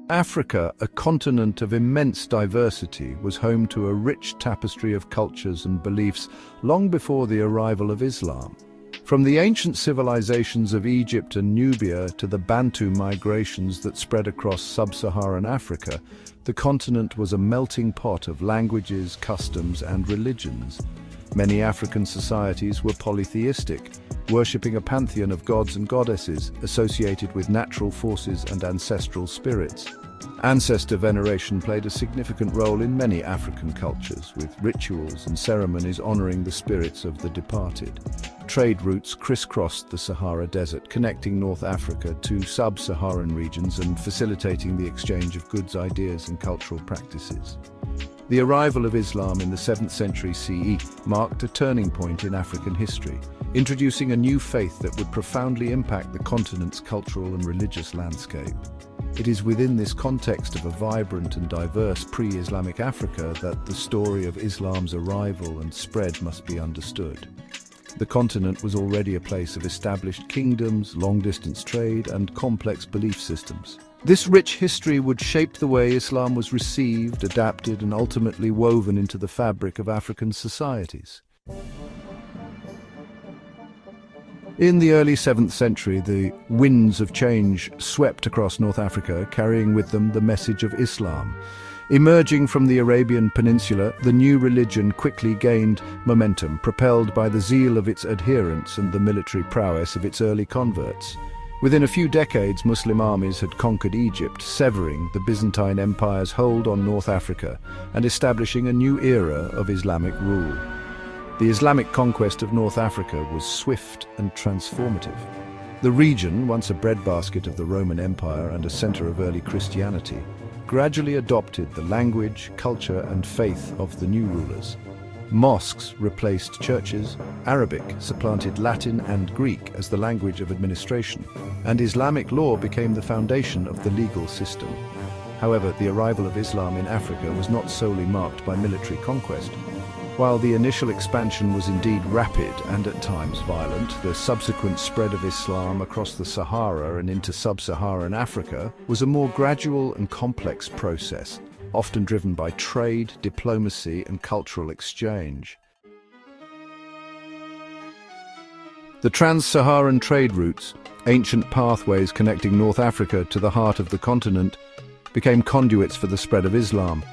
Africa, a continent of immense diversity, was home to a rich tapestry of cultures and beliefs long before the arrival of Islam. From the ancient civilizations of Egypt and Nubia to the Bantu migrations that spread across sub-Saharan Africa, the continent was a melting pot of languages, customs, and religions. Many African societies were polytheistic, worshipping a pantheon of gods and goddesses associated with natural forces and ancestral spirits. Ancestor veneration played a significant role in many African cultures, with rituals and ceremonies honoring the spirits of the departed. Trade routes crisscrossed the Sahara Desert, connecting North Africa to sub-Saharan regions and facilitating the exchange of goods, ideas, and cultural practices. The arrival of Islam in the 7th century CE marked a turning point in African history, introducing a new faith that would profoundly impact the continent's cultural and religious landscape. It is within this context of a vibrant and diverse pre-Islamic Africa that the story of Islam's arrival and spread must be understood. The continent was already a place of established kingdoms, long-distance trade, and complex belief systems. This rich history would shape the way Islam was received, adapted, and ultimately woven into the fabric of African societies. In the early 7th century, the winds of change swept across North Africa, carrying with them the message of Islam. Emerging from the Arabian Peninsula, the new religion quickly gained momentum, propelled by the zeal of its adherents and the military prowess of its early converts. Within a few decades, Muslim armies had conquered Egypt, severing the Byzantine Empire's hold on North Africa and establishing a new era of Islamic rule. The Islamic conquest of North Africa was swift and transformative. The region, once a breadbasket of the Roman Empire and a center of early Christianity, gradually adopted the language, culture, and faith of the new rulers. Mosques replaced churches, Arabic supplanted Latin and Greek as the language of administration, and Islamic law became the foundation of the legal system. However, the arrival of Islam in Africa was not solely marked by military conquest. While the initial expansion was indeed rapid and at times violent, the subsequent spread of Islam across the Sahara and into sub-Saharan Africa was a more gradual and complex process, often driven by trade, diplomacy, and cultural exchange. The trans-Saharan trade routes, ancient pathways connecting North Africa to the heart of the continent, became conduits for the spread of Islam.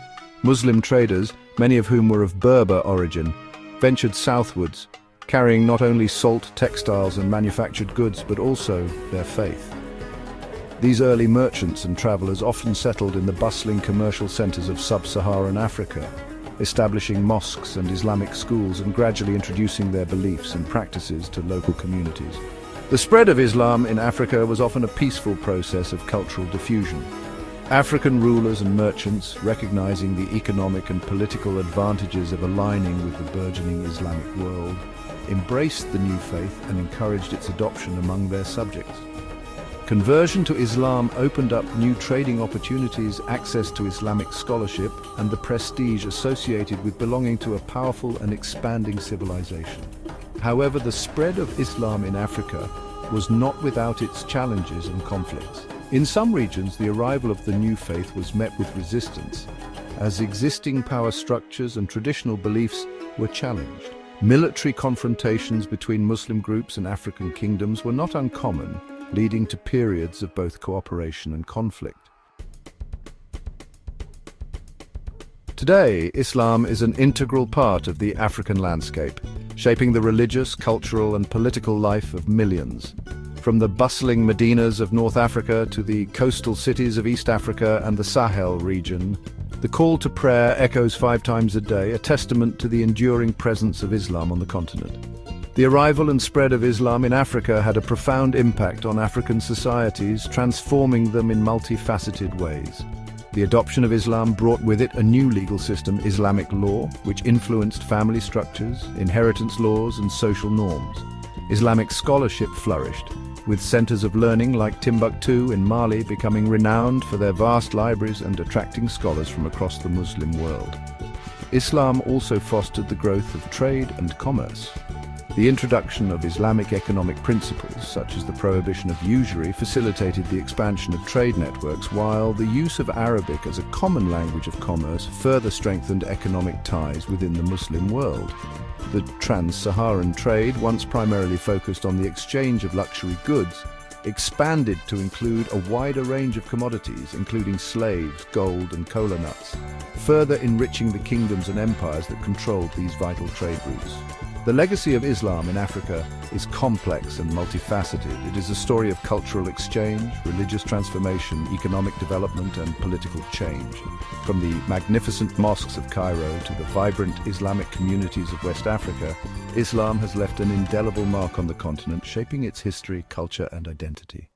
Muslim traders, many of whom were of Berber origin, ventured southwards, carrying not only salt, textiles, and manufactured goods, but also their faith. These early merchants and travelers often settled in the bustling commercial centers of sub-Saharan Africa, establishing mosques and Islamic schools and gradually introducing their beliefs and practices to local communities. The spread of Islam in Africa was often a peaceful process of cultural diffusion. African rulers and merchants, recognizing the economic and political advantages of aligning with the burgeoning Islamic world, embraced the new faith and encouraged its adoption among their subjects. Conversion to Islam opened up new trading opportunities, access to Islamic scholarship, and the prestige associated with belonging to a powerful and expanding civilization. However, the spread of Islam in Africa was not without its challenges and conflicts. In some regions, the arrival of the new faith was met with resistance, as existing power structures and traditional beliefs were challenged. Military confrontations between Muslim groups and African kingdoms were not uncommon, leading to periods of both cooperation and conflict. Today, Islam is an integral part of the African landscape, shaping the religious, cultural, and political life of millions. From the bustling Medinas of North Africa to the coastal cities of East Africa and the Sahel region, the call to prayer echoes 5 times a day, a testament to the enduring presence of Islam on the continent. The arrival and spread of Islam in Africa had a profound impact on African societies, transforming them in multifaceted ways. The adoption of Islam brought with it a new legal system, Islamic law, which influenced family structures, inheritance laws, and social norms. Islamic scholarship flourished, with centers of learning like Timbuktu in Mali becoming renowned for their vast libraries and attracting scholars from across the Muslim world. Islam also fostered the growth of trade and commerce. The introduction of Islamic economic principles, such as the prohibition of usury, facilitated the expansion of trade networks, while the use of Arabic as a common language of commerce further strengthened economic ties within the Muslim world. The trans-Saharan trade, once primarily focused on the exchange of luxury goods, expanded to include a wider range of commodities, including slaves, gold, and kola nuts, further enriching the kingdoms and empires that controlled these vital trade routes. The legacy of Islam in Africa is complex and multifaceted. It is a story of cultural exchange, religious transformation, economic development, and political change. From the magnificent mosques of Cairo to the vibrant Islamic communities of West Africa, Islam has left an indelible mark on the continent, shaping its history, culture, and identity.